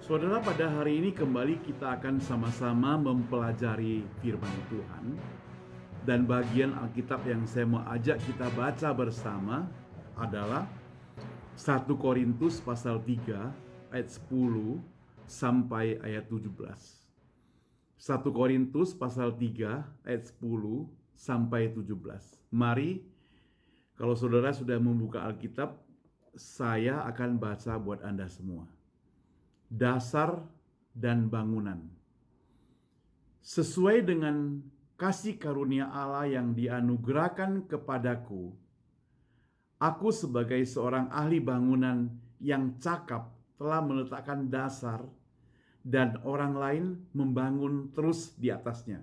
Saudara, pada hari ini kembali kita akan sama-sama mempelajari firman Tuhan. Dan bagian Alkitab yang saya mau ajak kita baca bersama adalah 1 Korintus pasal 3 ayat 10 sampai ayat 17. 1 Korintus pasal 3 ayat 10 sampai 17. Mari, kalau saudara sudah membuka Alkitab, saya akan baca buat Anda semua. Dasar dan bangunan. Sesuai dengan kasih karunia Allah yang dianugerahkan kepadaku, aku sebagai seorang ahli bangunan yang cakap telah meletakkan dasar dan orang lain membangun terus di atasnya.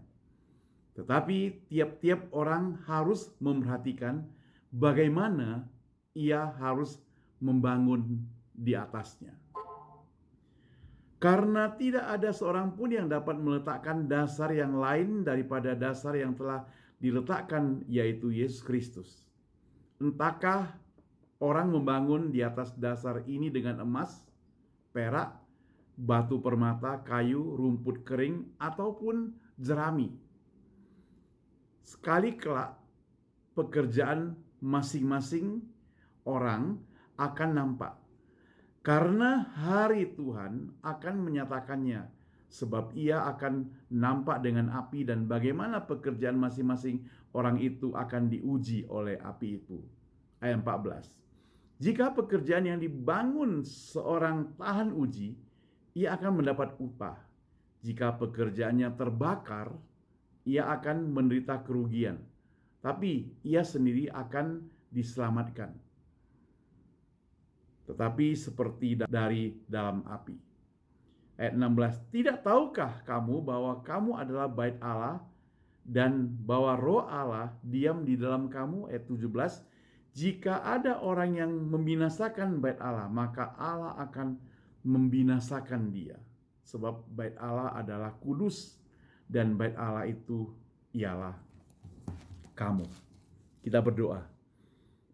Tetapi tiap-tiap orang harus memperhatikan bagaimana ia harus membangun di atasnya. Karena tidak ada seorang pun yang dapat meletakkan dasar yang lain daripada dasar yang telah diletakkan, yaitu Yesus Kristus. Entahkah orang membangun di atas dasar ini dengan emas, perak, batu permata, kayu, rumput kering, ataupun jerami. Sekali kelak pekerjaan masing-masing orang akan nampak. Karena hari Tuhan akan menyatakannya, sebab ia akan nampak dengan api dan bagaimana pekerjaan masing-masing orang itu akan diuji oleh api itu. Ayat 14. Jika pekerjaan yang dibangun seorang tahan uji, ia akan mendapat upah. Jika pekerjaannya terbakar, ia akan menderita kerugian, tapi ia sendiri akan diselamatkan, tetapi seperti dari dalam api. Ayat 16, tidak tahukah kamu bahwa kamu adalah bait Allah dan bahwa roh Allah diam di dalam kamu? Ayat 17, jika ada orang yang membinasakan bait Allah, maka Allah akan membinasakan dia. Sebab bait Allah adalah kudus dan bait Allah itu ialah kamu. Kita berdoa.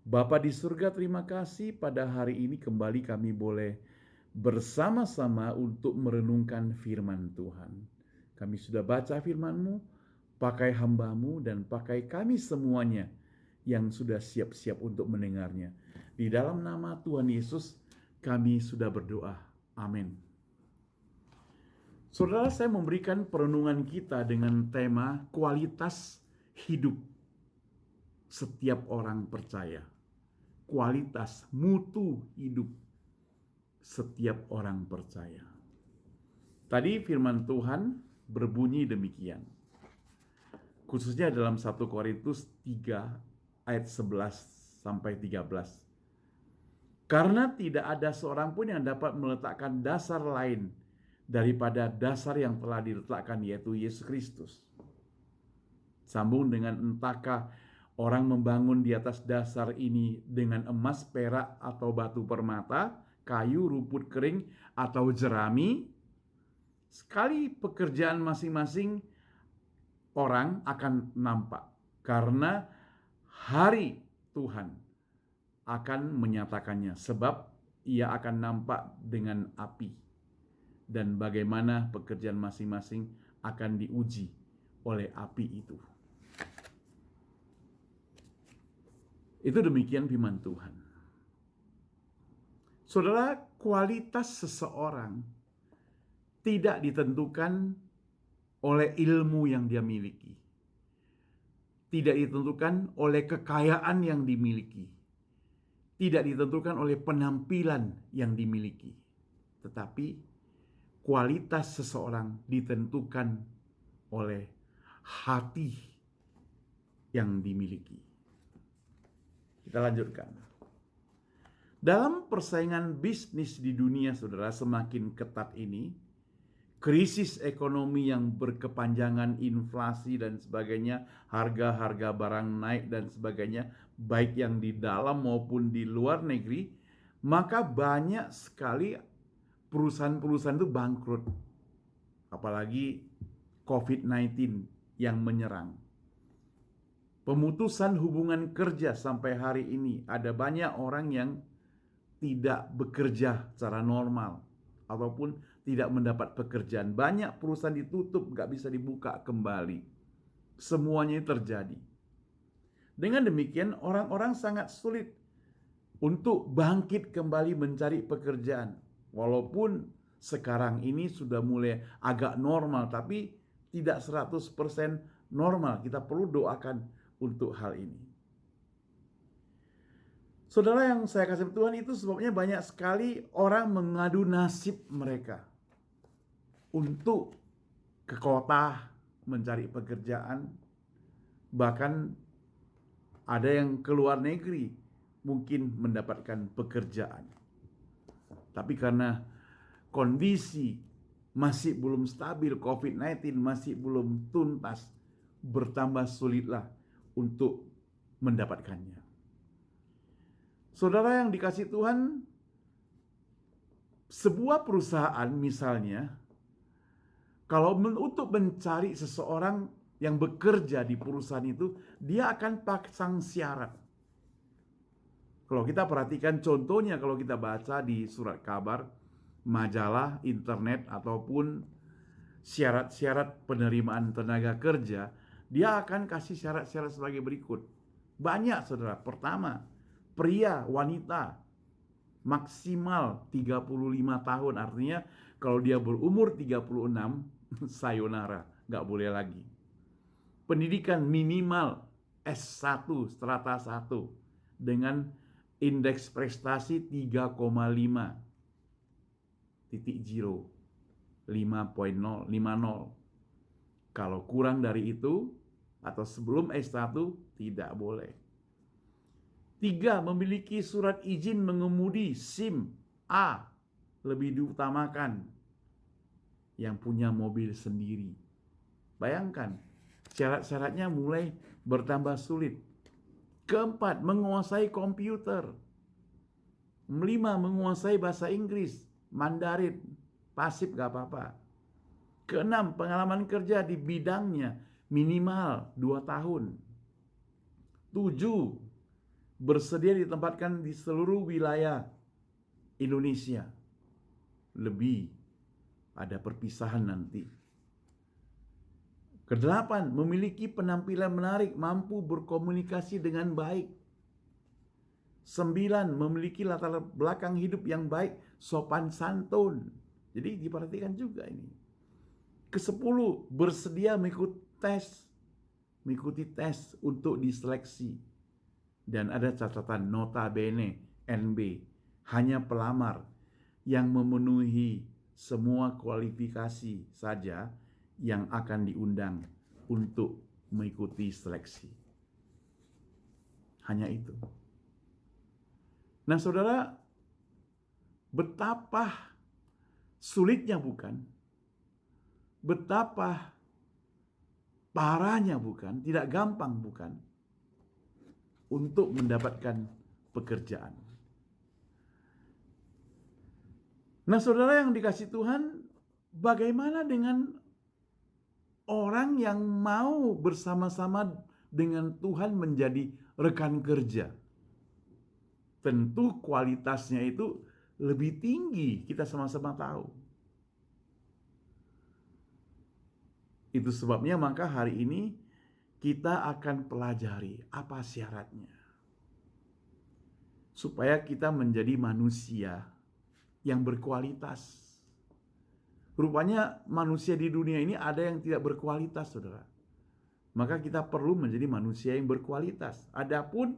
Bapa di surga, terima kasih pada hari ini kembali kami boleh bersama-sama untuk merenungkan firman Tuhan. Kami sudah baca firman-Mu, pakai hamba-Mu dan pakai kami semuanya yang sudah siap-siap untuk mendengarnya. Di dalam nama Tuhan Yesus kami sudah berdoa. Amin. Saudara, saya memberikan perenungan kita dengan tema kualitas hidup setiap orang percaya. Kualitas mutu hidup setiap orang percaya. Tadi firman Tuhan berbunyi demikian. Khususnya dalam 1 Korintus 3 ayat 11 sampai 13. Karena tidak ada seorang pun yang dapat meletakkan dasar lain daripada dasar yang telah diletakkan, yaitu Yesus Kristus. Sambung dengan, entahkah orang membangun di atas dasar ini dengan emas, perak, atau batu permata, kayu, rumput kering, atau jerami. Sekali pekerjaan masing-masing orang akan nampak. Karena hari Tuhan akan menyatakannya. Sebab ia akan nampak dengan api. Dan bagaimana pekerjaan masing-masing akan diuji oleh api itu. Itu demikian firman Tuhan. Saudara, kualitas seseorang tidak ditentukan oleh ilmu yang dia miliki. Tidak ditentukan oleh kekayaan yang dimiliki. Tidak ditentukan oleh penampilan yang dimiliki. Tetapi kualitas seseorang ditentukan oleh hati yang dimiliki. Kita lanjutkan. Dalam persaingan bisnis di dunia, saudara, semakin ketat ini, krisis ekonomi yang berkepanjangan, inflasi dan sebagainya, harga-harga barang naik dan sebagainya, baik yang di dalam maupun di luar negeri, maka banyak sekali perusahaan-perusahaan itu bangkrut. Apalagi COVID-19 yang menyerang. Pemutusan hubungan kerja sampai hari ini, ada banyak orang yang tidak bekerja secara normal ataupun tidak mendapat pekerjaan. Banyak perusahaan ditutup, nggak bisa dibuka kembali. Semuanya terjadi. Dengan demikian, orang-orang sangat sulit untuk bangkit kembali mencari pekerjaan. Walaupun sekarang ini sudah mulai agak normal, tapi tidak 100% normal. Kita perlu doakan untuk hal ini. Saudara yang saya kasih Tuhan, itu sebabnya banyak sekali orang mengadu nasib mereka untuk ke kota mencari pekerjaan. Bahkan ada yang ke luar negeri mungkin mendapatkan pekerjaan. Tapi karena kondisi masih belum stabil, COVID-19 masih belum tuntas, bertambah sulitlah untuk mendapatkannya. Saudara yang dikasih Tuhan, sebuah perusahaan misalnya, kalau untuk mencari seseorang yang bekerja di perusahaan itu, dia akan pasang syarat. Kalau kita perhatikan contohnya, kalau kita baca di surat kabar, majalah, internet, ataupun syarat-syarat penerimaan tenaga kerja, dia akan kasih syarat-syarat sebagai berikut. Banyak, saudara. Pertama, pria, wanita, maksimal 35 tahun. Artinya kalau dia berumur 36, sayonara, nggak boleh lagi. Pendidikan minimal S1, strata 1, dengan indeks prestasi 3,5, 50. Kalau kurang dari itu atau sebelum S1 tidak boleh. 3, memiliki surat izin mengemudi SIM A, lebih diutamakan yang punya mobil sendiri. Bayangkan, syarat-syaratnya mulai bertambah sulit. 4, menguasai komputer. 5, menguasai bahasa Inggris, Mandarin, pasif gak apa-apa. 6, pengalaman kerja di bidangnya minimal 2 tahun. 7, bersedia ditempatkan di seluruh wilayah Indonesia. Lebih, ada perpisahan nanti. 8, memiliki penampilan menarik, mampu berkomunikasi dengan baik. 9, memiliki latar belakang hidup yang baik, sopan santun. Jadi diperhatikan juga ini. 10, bersedia mengikuti tes untuk diseleksi. Dan ada catatan notabene NB, hanya pelamar yang memenuhi semua kualifikasi saja yang akan diundang untuk mengikuti seleksi. Hanya itu. Nah, saudara, betapa sulitnya bukan? Betapa parahnya bukan? Tidak gampang bukan? Untuk mendapatkan pekerjaan. Nah, saudara yang dikasih Tuhan, bagaimana dengan orang yang mau bersama-sama dengan Tuhan menjadi rekan kerja? Tentu kualitasnya itu lebih tinggi, kita sama-sama tahu. Itu sebabnya maka hari ini kita akan pelajari apa syaratnya. Supaya kita menjadi manusia yang berkualitas. Rupanya manusia di dunia ini ada yang tidak berkualitas, saudara. Maka kita perlu menjadi manusia yang berkualitas. Adapun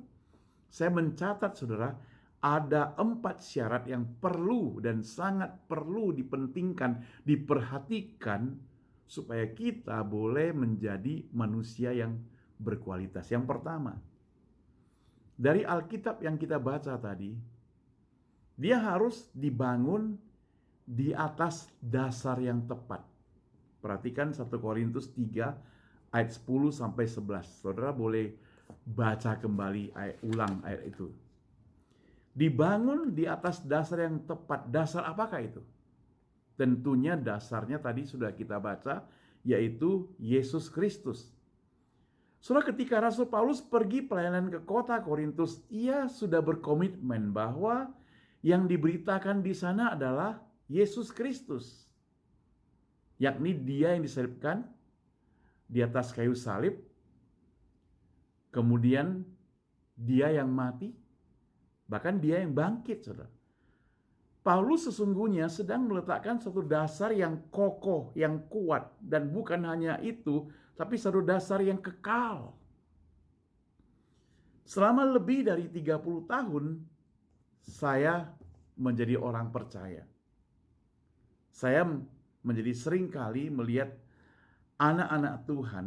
saya mencatat, saudara, ada 4 syarat yang perlu dan sangat perlu dipentingkan, diperhatikan supaya kita boleh menjadi manusia yang berkualitas. Yang pertama, dari Alkitab yang kita baca tadi, dia harus dibangun di atas dasar yang tepat. Perhatikan 1 Korintus 3 ayat 10 sampai 11. Saudara boleh baca kembali ulang ayat itu. Dibangun di atas dasar yang tepat. Dasar apakah itu? Tentunya dasarnya tadi sudah kita baca, yaitu Yesus Kristus. Saudara, ketika Rasul Paulus pergi pelayanan ke kota Korintus, ia sudah berkomitmen bahwa yang diberitakan di sana adalah Yesus Kristus. yakni dia yang disalibkan di atas kayu salib, kemudian dia yang mati, bahkan dia yang bangkit, saudara. Paulus sesungguhnya sedang meletakkan satu dasar yang kokoh, yang kuat, dan bukan hanya itu, tapi satu dasar yang kekal. Selama lebih dari 30 tahun, saya menjadi orang percaya. Saya menjadi sering kali melihat anak-anak Tuhan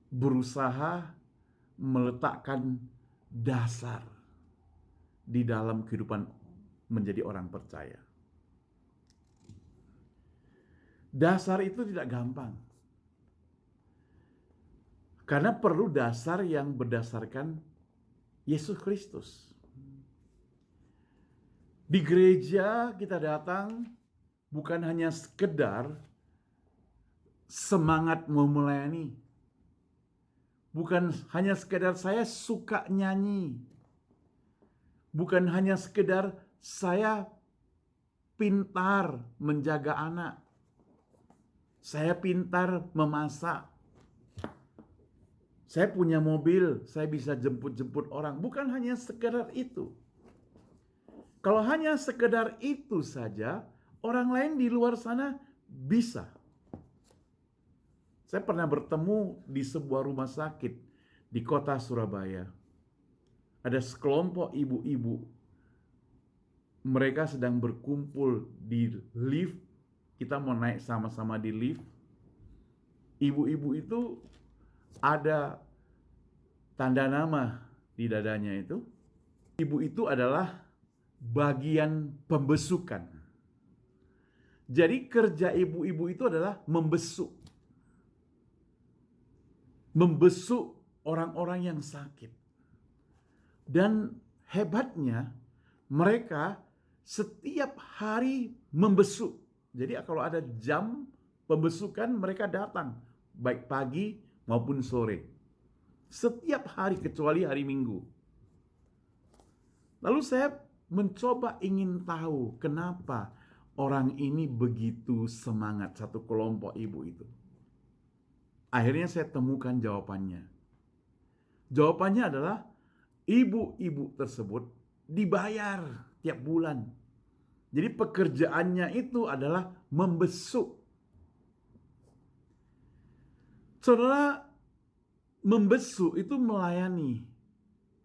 berusaha meletakkan dasar di dalam kehidupan menjadi orang percaya. Dasar itu tidak gampang. Karena perlu dasar yang berdasarkan Yesus Kristus. Di gereja kita datang bukan hanya sekedar semangat mau melayani. Bukan hanya sekedar saya suka nyanyi. Bukan hanya sekedar saya pintar menjaga anak. Saya pintar memasak. Saya punya mobil, saya bisa jemput-jemput orang. Bukan hanya sekedar itu. Kalau hanya sekedar itu saja, orang lain di luar sana bisa. Saya pernah bertemu di sebuah rumah sakit di kota Surabaya. Ada sekelompok ibu-ibu. Mereka sedang berkumpul di lift. Kita mau naik sama-sama di lift. Ibu-ibu itu ada tanda nama di dadanya itu. Ibu itu adalah bagian pembesukan. Jadi kerja ibu-ibu itu adalah membesuk. Membesuk orang-orang yang sakit. Dan hebatnya mereka setiap hari membesuk. Jadi kalau ada jam pembesukan mereka datang. Baik pagi maupun sore. Setiap hari kecuali hari Minggu. Lalu saya mencoba ingin tahu kenapa orang ini begitu semangat, satu kelompok ibu itu. Akhirnya saya temukan jawabannya. Jawabannya adalah ibu-ibu tersebut dibayar tiap bulan. Jadi pekerjaannya itu adalah membesuk. Saudara, membesuk itu melayani.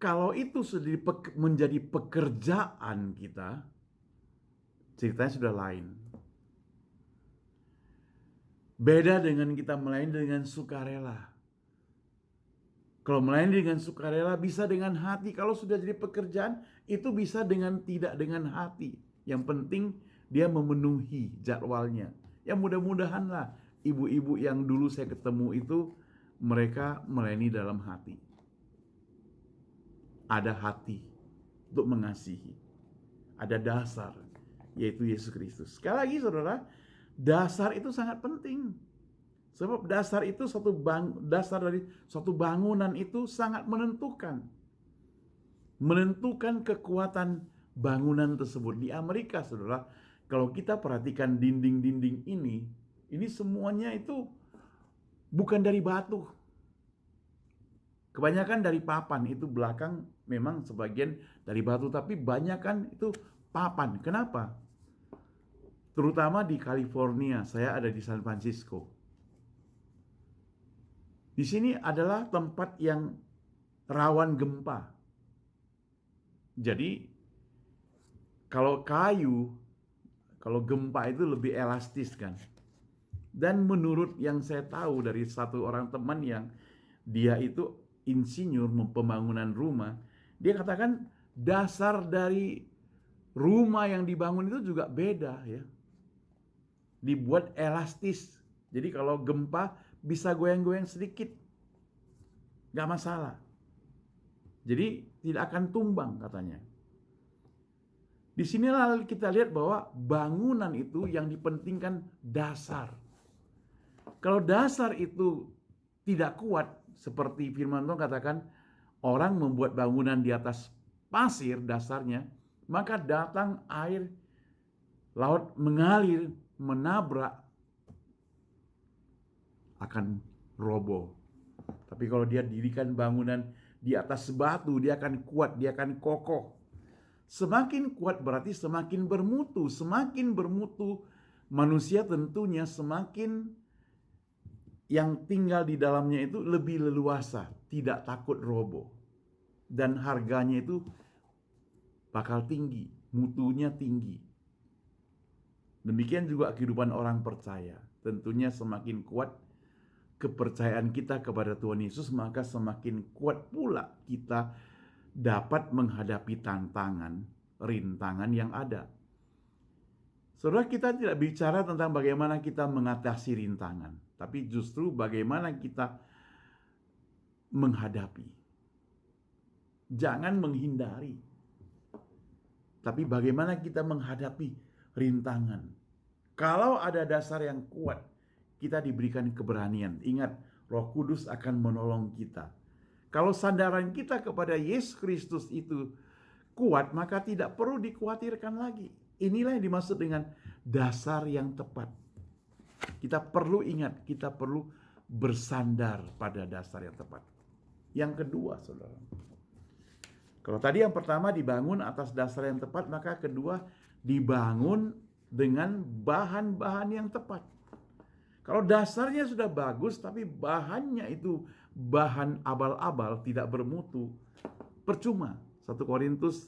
Kalau itu sudah menjadi pekerjaan kita, ceritanya sudah lain. Beda dengan kita melayani dengan sukarela. Kalau melayani dengan sukarela bisa dengan hati. Kalau sudah jadi pekerjaan, itu bisa tidak dengan hati. Yang penting dia memenuhi jadwalnya. Ya mudah-mudahanlah ibu-ibu yang dulu saya ketemu itu, mereka melayani dalam hati. Ada hati untuk mengasihi. Ada dasar, yaitu Yesus Kristus. Sekali lagi saudara, dasar itu sangat penting. Sebab dasar itu dasar dari suatu bangunan itu sangat menentukan. Menentukan kekuatan bangunan tersebut. Di Amerika, saudara, kalau kita perhatikan dinding-dinding ini semuanya itu bukan dari batu. Kebanyakan dari papan, itu belakang memang sebagian dari batu, tapi banyakan itu papan. Kenapa? Terutama di California, saya ada di San Francisco. Di sini adalah tempat yang rawan gempa. Jadi kalau kayu, kalau gempa itu lebih elastis kan. Dan menurut yang saya tahu dari satu orang teman yang dia itu insinyur pembangunan rumah, dia katakan dasar dari rumah yang dibangun itu juga beda ya. Dibuat elastis. Jadi kalau gempa bisa goyang-goyang sedikit, gak masalah. Jadi tidak akan tumbang katanya. Di sinilah kita lihat bahwa bangunan itu yang dipentingkan dasar. Kalau dasar itu tidak kuat, seperti firman Tuhan katakan, orang membuat bangunan di atas pasir dasarnya, maka datang air laut mengalir menabrak akan roboh. Tapi kalau dia dirikan bangunan di atas batu, dia akan kuat, dia akan kokoh. Semakin kuat berarti semakin bermutu. Semakin bermutu manusia tentunya semakin yang tinggal di dalamnya itu lebih leluasa, tidak takut roboh. Dan harganya itu bakal tinggi, mutunya tinggi. Demikian juga kehidupan orang percaya. Tentunya semakin kuat kepercayaan kita kepada Tuhan Yesus, maka semakin kuat pula kita dapat menghadapi tantangan, rintangan yang ada. Saudara, kita tidak bicara tentang bagaimana kita mengatasi rintangan, tapi justru bagaimana kita menghadapi. Jangan menghindari, tapi bagaimana kita menghadapi rintangan. Kalau ada dasar yang kuat, kita diberikan keberanian. Ingat, Roh Kudus akan menolong kita. Kalau sandaran kita kepada Yesus Kristus itu kuat, maka tidak perlu dikhawatirkan lagi. Inilah yang dimaksud dengan dasar yang tepat. Kita perlu ingat, kita perlu bersandar pada dasar yang tepat. Yang kedua, saudara. Kalau tadi yang pertama dibangun atas dasar yang tepat, maka kedua dibangun dengan bahan-bahan yang tepat. Kalau dasarnya sudah bagus, tapi bahannya itu bahan abal-abal, tidak bermutu, percuma. 1 Korintus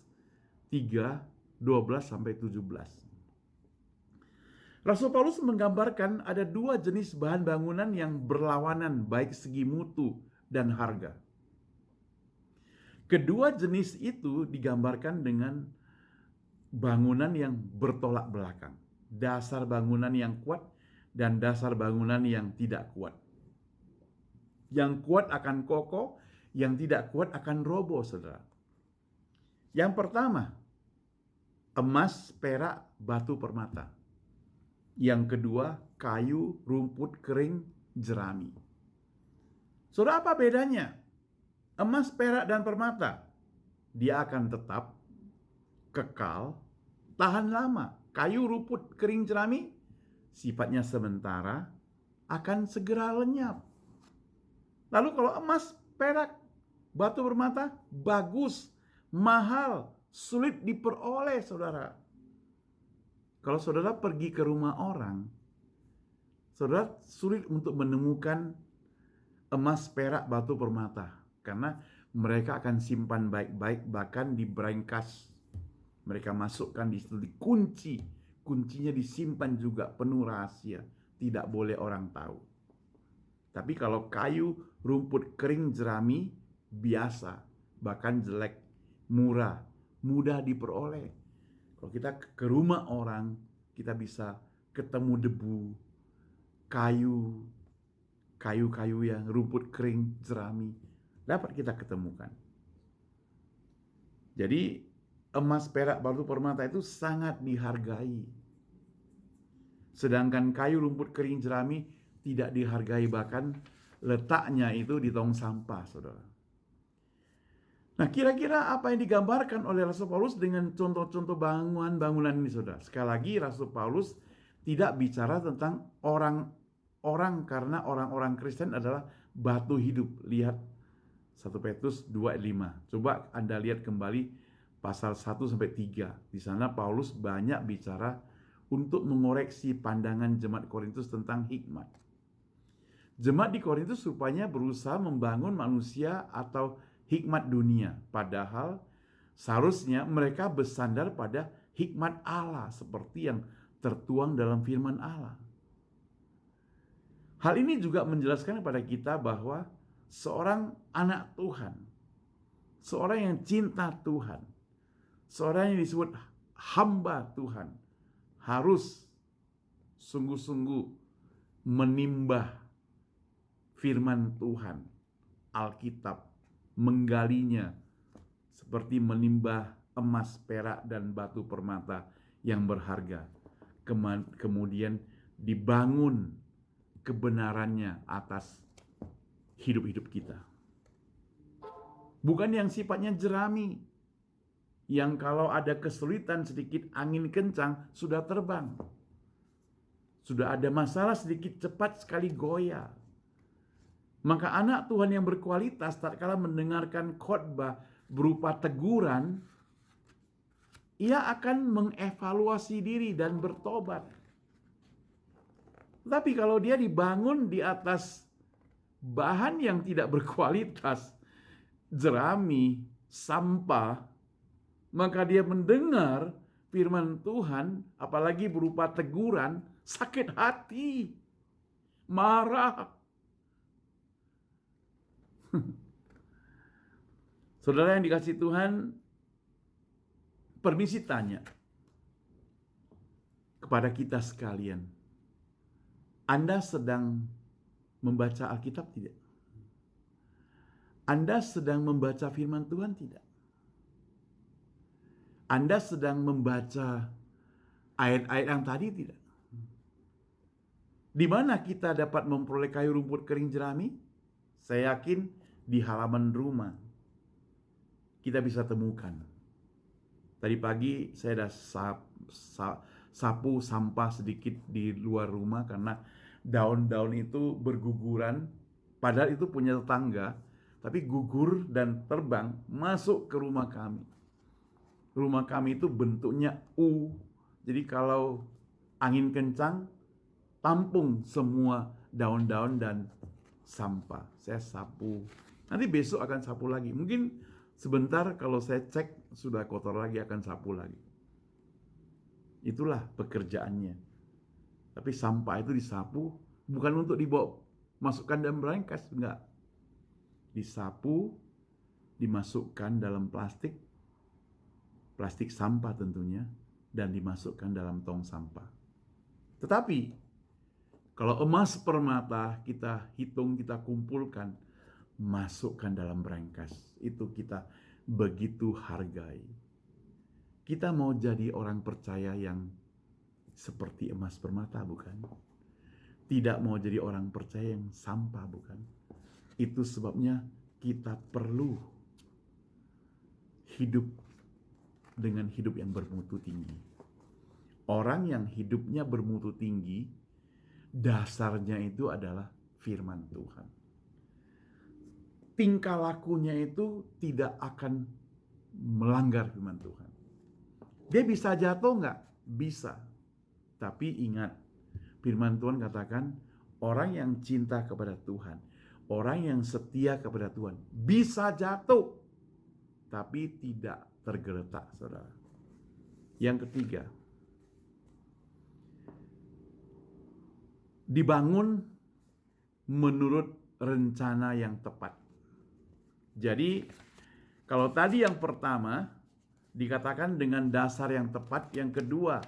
3, 12-17. Rasul Paulus menggambarkan ada dua jenis bahan bangunan yang berlawanan baik segi mutu dan harga. Kedua jenis itu digambarkan dengan bangunan yang bertolak belakang. Dasar bangunan yang kuat dan dasar bangunan yang tidak kuat. Yang kuat akan kokoh, yang tidak kuat akan roboh, saudara. Yang pertama, emas, perak, batu permata. Yang kedua, kayu, rumput kering, jerami. Saudara, apa bedanya? Emas, perak, dan permata, dia akan tetap kekal, tahan lama. Kayu, rumput kering, jerami, sifatnya sementara, akan segera lenyap. Lalu kalau emas, perak, batu permata, bagus, mahal, sulit diperoleh, saudara. Kalau saudara pergi ke rumah orang, saudara sulit untuk menemukan emas, perak, batu permata. Karena mereka akan simpan baik-baik, bahkan di brankas. Mereka masukkan di situ, dikunci. Kuncinya disimpan juga penuh rahasia. Tidak boleh orang tahu. Tapi kalau kayu, rumput kering, jerami, biasa, bahkan jelek, murah, mudah diperoleh. Kalau kita ke rumah orang, kita bisa ketemu debu, kayu yang rumput kering, jerami, dapat kita ketemukan. Jadi emas, perak, batu permata itu sangat dihargai. Sedangkan kayu, rumput kering, jerami tidak dihargai, bahkan letaknya itu di tong sampah, saudara. Nah, kira-kira apa yang digambarkan oleh Rasul Paulus dengan contoh-contoh bangunan ini, saudara? Sekali lagi, Rasul Paulus tidak bicara tentang orang karena orang-orang Kristen adalah batu hidup. Lihat 1 Petrus 2:5. Coba Anda lihat kembali pasal 1-3. Di sana Paulus banyak bicara untuk mengoreksi pandangan jemaat Korintus tentang hikmat. Jemaat di Korintus rupanya berusaha membangun manusia atau hikmat dunia, padahal seharusnya mereka bersandar pada hikmat Allah seperti yang tertuang dalam firman Allah. Hal ini juga menjelaskan kepada kita bahwa seorang anak Tuhan, seorang yang cinta Tuhan, seorang yang disebut hamba Tuhan, harus sungguh-sungguh menimbah firman Tuhan, Alkitab, menggalinya seperti menimbah emas, perak, dan batu permata yang berharga. Kemudian dibangun kebenarannya atas hidup-hidup kita. Bukan yang sifatnya jerami, yang kalau ada kesulitan sedikit angin kencang sudah terbang. Sudah ada masalah sedikit cepat sekali goyah. Maka anak Tuhan yang berkualitas tatkala mendengarkan khotbah berupa teguran, ia akan mengevaluasi diri dan bertobat. Tapi kalau dia dibangun di atas bahan yang tidak berkualitas, jerami, sampah, maka dia mendengar firman Tuhan, apalagi berupa teguran, sakit hati, marah. Saudara yang dikasihi Tuhan, permisi tanya kepada kita sekalian. Anda sedang membaca Alkitab tidak? Anda sedang membaca firman Tuhan tidak? Anda sedang membaca ayat-ayat yang tadi tidak? Di mana kita dapat memperoleh kayu rumput kering jerami? Saya yakin di halaman rumah kita bisa temukan. Tadi pagi saya sudah sapu sampah sedikit di luar rumah karena daun-daun itu berguguran. Padahal itu punya tetangga, tapi gugur dan terbang masuk ke rumah kami. Rumah kami itu bentuknya U. Jadi kalau angin kencang, tampung semua daun-daun dan sampah. Saya sapu. Nanti besok akan sapu lagi. Mungkin sebentar kalau saya cek sudah kotor lagi, akan sapu lagi. Itulah pekerjaannya. Tapi sampah itu disapu bukan untuk dibawa masukkan dalam berangkas, enggak. Disapu, dimasukkan dalam plastik sampah tentunya, dan dimasukkan dalam tong sampah. Tetapi kalau emas permata kita hitung, kita kumpulkan, masukkan dalam berangkas, itu kita begitu hargai. Kita mau jadi orang percaya yang seperti emas permata, bukan? Tidak mau jadi orang percaya yang sampah, bukan? Itu sebabnya kita perlu hidup dengan hidup yang bermutu tinggi. Orang yang hidupnya bermutu tinggi, dasarnya itu adalah firman Tuhan. Tingkah lakunya itu tidak akan melanggar firman Tuhan. Dia bisa jatuh nggak? Bisa. Tapi ingat, firman Tuhan katakan, orang yang cinta kepada Tuhan, orang yang setia kepada Tuhan, bisa jatuh, tapi tidak tergeletak, saudara. Yang ketiga, dibangun menurut rencana yang tepat. Jadi, kalau tadi yang pertama dikatakan dengan dasar yang tepat, yang kedua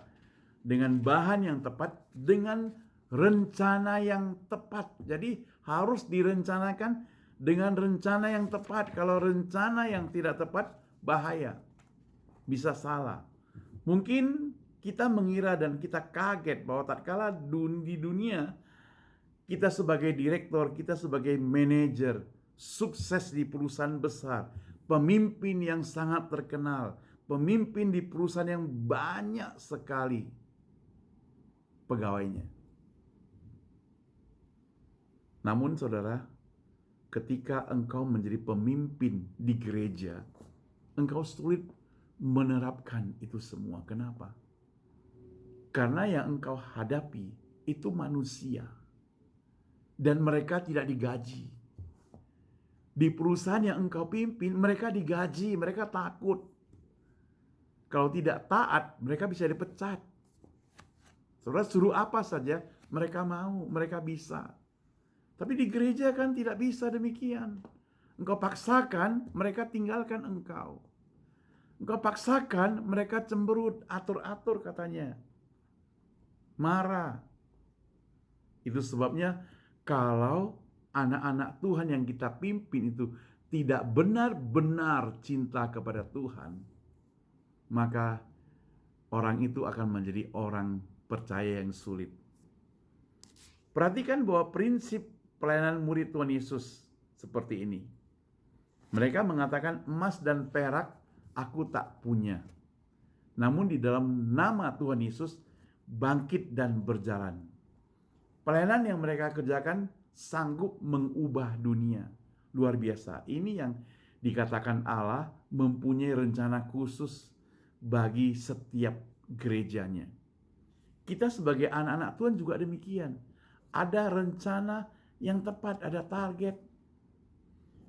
dengan bahan yang tepat, dengan rencana yang tepat. Jadi harus direncanakan dengan rencana yang tepat. Kalau rencana yang tidak tepat, bahaya. Bisa salah. Mungkin kita mengira dan kita kaget bahwa tatkala di dunia kita sebagai direktur, kita sebagai manajer, sukses di perusahaan besar, pemimpin yang sangat terkenal, pemimpin di perusahaan yang banyak sekali pegawainya. Namun saudara, ketika engkau menjadi pemimpin di gereja, engkau sulit menerapkan itu semua. Kenapa? Karena yang engkau hadapi itu manusia. Dan mereka tidak digaji. Di perusahaan yang engkau pimpin, mereka digaji, mereka takut. Kalau tidak taat, mereka bisa dipecat. Saudara suruh apa saja, mereka mau, mereka bisa. Tapi di gereja kan tidak bisa demikian. Engkau paksakan, mereka tinggalkan engkau. Engkau paksakan, mereka cemberut, atur-atur katanya. Marah. Itu sebabnya kalau anak-anak Tuhan yang kita pimpin itu tidak benar-benar cinta kepada Tuhan, maka orang itu akan menjadi orang percaya yang sulit. Perhatikan bahwa prinsip pelayanan murid Tuhan Yesus seperti ini. Mereka mengatakan, emas dan perak aku tak punya. Namun di dalam nama Tuhan Yesus, bangkit dan berjalan. Pelayanan yang mereka kerjakan sanggup mengubah dunia. Luar biasa. Ini yang dikatakan Allah mempunyai rencana khusus bagi setiap gerejanya. Kita sebagai anak-anak Tuhan juga demikian. Ada rencana yang tepat, ada target.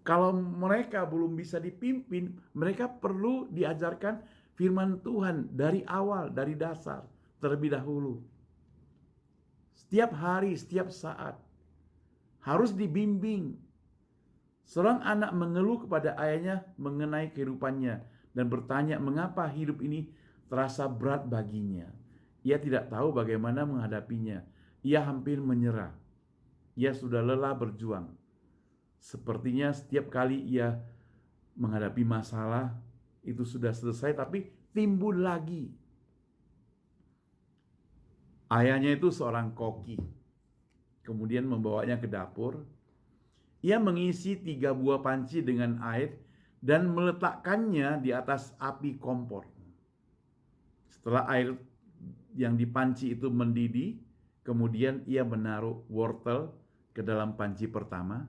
Kalau mereka belum bisa dipimpin, mereka perlu diajarkan firman Tuhan dari awal, dari dasar, terlebih dahulu. Setiap hari, setiap saat, harus dibimbing. Seorang anak mengeluh kepada ayahnya mengenai kehidupannya dan bertanya mengapa hidup ini terasa berat baginya. Ia tidak tahu bagaimana menghadapinya. Ia hampir menyerah. Ia sudah lelah berjuang. Sepertinya setiap kali ia menghadapi masalah itu sudah selesai, tapi timbul lagi. Ayahnya itu seorang koki. Kemudian membawanya ke dapur. Ia mengisi 3 buah panci dengan air dan meletakkannya di atas api kompor. Setelah air yang dipanci itu mendidih, kemudian ia menaruh wortel ke dalam panci pertama,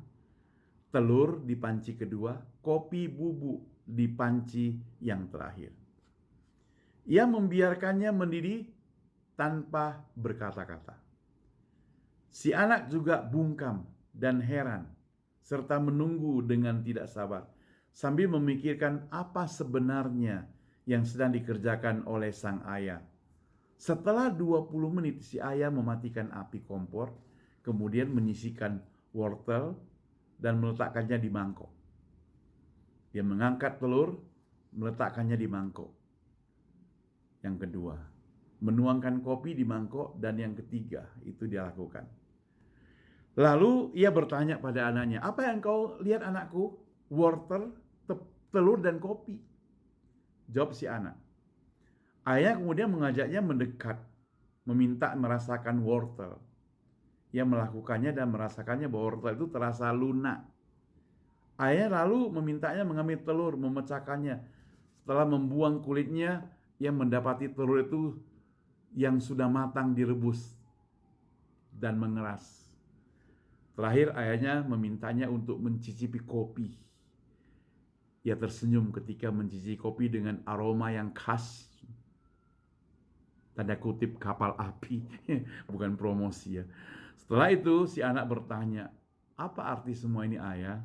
telur di panci kedua, kopi bubuk di panci yang terakhir. Ia membiarkannya mendidih tanpa berkata-kata. Si anak juga bungkam dan heran, serta menunggu dengan tidak sabar, sambil memikirkan apa sebenarnya yang sedang dikerjakan oleh sang ayah. Setelah 20 menit, si ayah mematikan api kompor, kemudian menyisihkan wortel dan meletakkannya di mangkok. Dia mengangkat telur, meletakkannya di mangkok. Yang kedua, menuangkan kopi di mangkok, dan yang ketiga, itu dia lakukan. Lalu ia bertanya pada anaknya, "Apa yang kau lihat anakku?" "Wortel, telur, dan kopi," jawab si anak. Ayah kemudian mengajaknya mendekat, meminta merasakan wortel. Ia melakukannya dan merasakannya bahwa wortel itu terasa lunak. Ayah lalu memintanya mengambil telur, memecahkannya. Setelah membuang kulitnya, ia mendapati telur itu yang sudah matang direbus dan mengeras. Terakhir ayahnya memintanya untuk mencicipi kopi. Ia tersenyum ketika mencicipi kopi dengan aroma yang khas. Tanda kutip kapal api, bukan promosi ya. Setelah itu si anak bertanya, "Apa arti semua ini ayah?"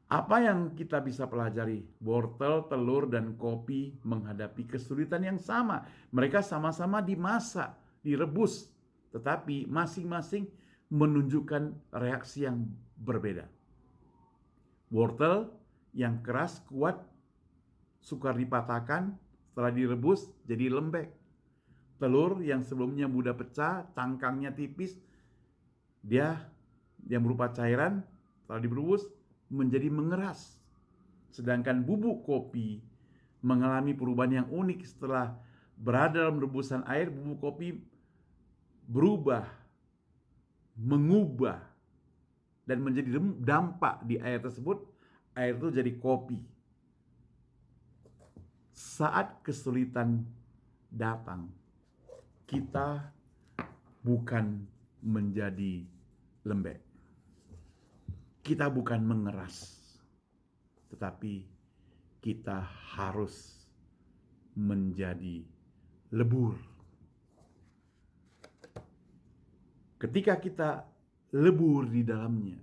Apa yang kita bisa pelajari? Wortel, telur, dan kopi menghadapi kesulitan yang sama. Mereka sama-sama dimasak, direbus, tetapi masing-masing menunjukkan reaksi yang berbeda. Wortel yang keras, kuat, sukar dipatahkan, setelah direbus jadi lembek. Telur yang sebelumnya mudah pecah, cangkangnya tipis, dia yang berupa cairan, setelah direbus menjadi mengeras. Sedangkan bubuk kopi mengalami perubahan yang unik setelah berada dalam rebusan air. Bubuk kopi berubah, mengubah, dan menjadi dampak di air tersebut. Air itu jadi kopi. Saat kesulitan datang, kita bukan menjadi lembek. Kita bukan mengeras, tetapi kita harus menjadi lebur. Ketika kita lebur di dalamnya,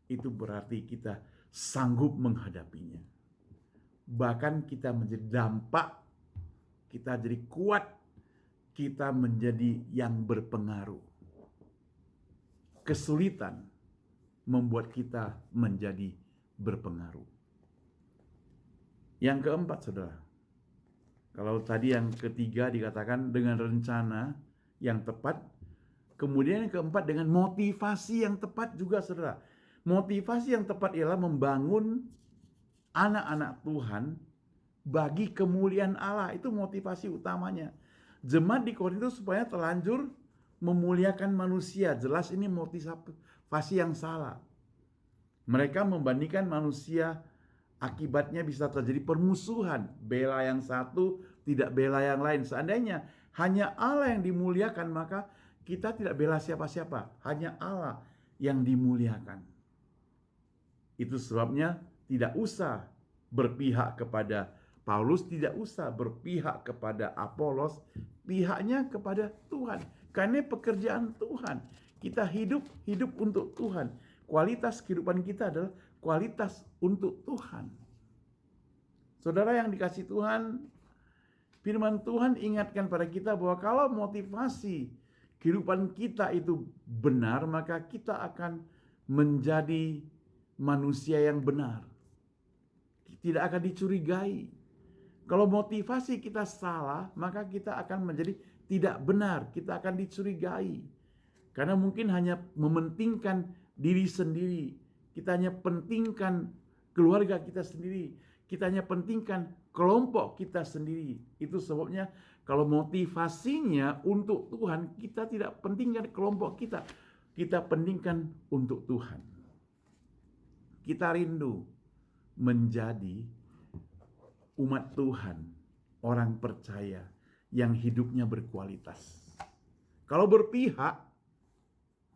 itu berarti kita sanggup menghadapinya. Bahkan kita menjadi dampak, kita jadi kuat, kita menjadi yang berpengaruh. Kesulitan membuat kita menjadi berpengaruh. Yang keempat, saudara, kalau tadi yang ketiga dikatakan dengan rencana yang tepat, kemudian yang keempat dengan motivasi yang tepat juga, saudara. Motivasi yang tepat ialah membangun anak-anak Tuhan bagi kemuliaan Allah. Itu motivasi utamanya. Jemaat di Korintus supaya terlanjur memuliakan manusia. Jelas ini motivasi yang salah. Mereka membandingkan manusia, akibatnya bisa terjadi permusuhan. Bela yang satu, tidak bela yang lain. Seandainya hanya Allah yang dimuliakan, maka kita tidak bela siapa-siapa, hanya Allah yang dimuliakan. Itu sebabnya tidak usah berpihak kepada Paulus, tidak usah berpihak kepada Apolos, pihaknya kepada Tuhan. Karena pekerjaan Tuhan. Kita hidup untuk Tuhan. Kualitas kehidupan kita adalah kualitas untuk Tuhan. Saudara yang dikasihi Tuhan, firman Tuhan ingatkan pada kita bahwa kalau motivasi kehidupan kita itu benar, maka kita akan menjadi manusia yang benar. Tidak akan dicurigai. Kalau motivasi kita salah, maka kita akan menjadi tidak benar. Kita akan dicurigai. Karena mungkin hanya mementingkan diri sendiri. Kita hanya pentingkan keluarga kita sendiri. Kita hanya pentingkan kelompok kita sendiri. Itu sebabnya kalau motivasinya untuk Tuhan, kita tidak pentingkan kelompok kita. Kita pentingkan untuk Tuhan. Kita rindu menjadi umat Tuhan, orang percaya yang hidupnya berkualitas. Kalau berpihak,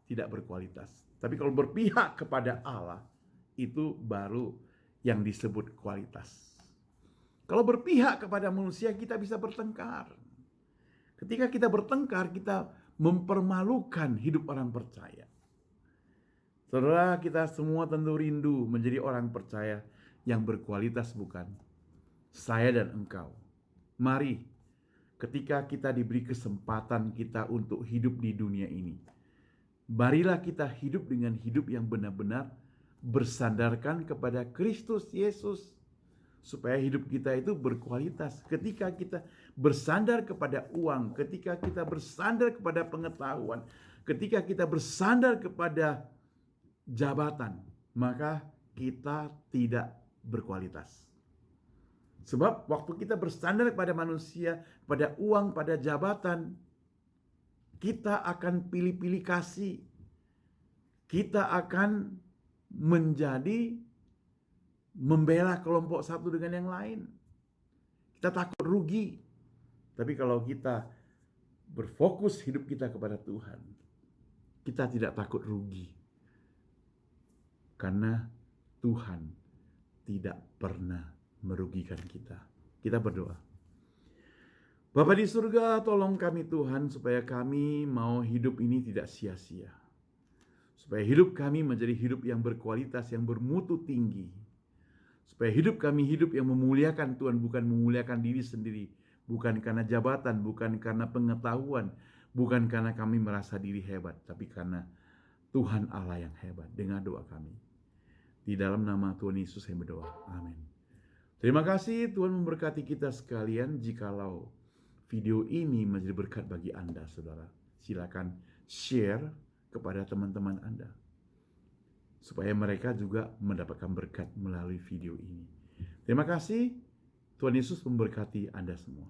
tidak berkualitas. Tapi kalau berpihak kepada Allah, itu baru yang disebut kualitas. Kalau berpihak kepada manusia, kita bisa bertengkar. Ketika kita bertengkar, kita mempermalukan hidup orang percaya. Saudara, kita semua tentu rindu menjadi orang percaya yang berkualitas, bukan? Saya dan engkau. Mari, ketika kita diberi kesempatan kita untuk hidup di dunia ini, marilah kita hidup dengan hidup yang benar-benar bersandarkan kepada Kristus Yesus, supaya hidup kita itu berkualitas. Ketika kita bersandar kepada uang, ketika kita bersandar kepada pengetahuan, ketika kita bersandar kepada jabatan, maka kita tidak berkualitas. Sebab waktu kita bersandar pada manusia, pada uang, pada jabatan, kita akan pilih-pilih kasih. Kita akan menjadi membela kelompok satu dengan yang lain. Kita takut rugi. Tapi kalau kita berfokus hidup kita kepada Tuhan, kita tidak takut rugi. Karena Tuhan tidak pernah merugikan kita. Kita berdoa. Bapa di surga, tolong kami Tuhan supaya kami mau hidup ini tidak sia-sia. Supaya hidup kami menjadi hidup yang berkualitas, yang bermutu tinggi. Supaya hidup kami hidup yang memuliakan Tuhan, bukan memuliakan diri sendiri. Bukan karena jabatan, bukan karena pengetahuan, bukan karena kami merasa diri hebat, tapi karena Tuhan Allah yang hebat. Dengar doa kami. Di dalam nama Tuhan Yesus saya berdoa. Amin. Terima kasih, Tuhan memberkati kita sekalian. Jikalau video ini menjadi berkat bagi Anda, saudara, silakan share kepada teman-teman Anda, supaya mereka juga mendapatkan berkat melalui video ini. Terima kasih, Tuhan Yesus memberkati Anda semua.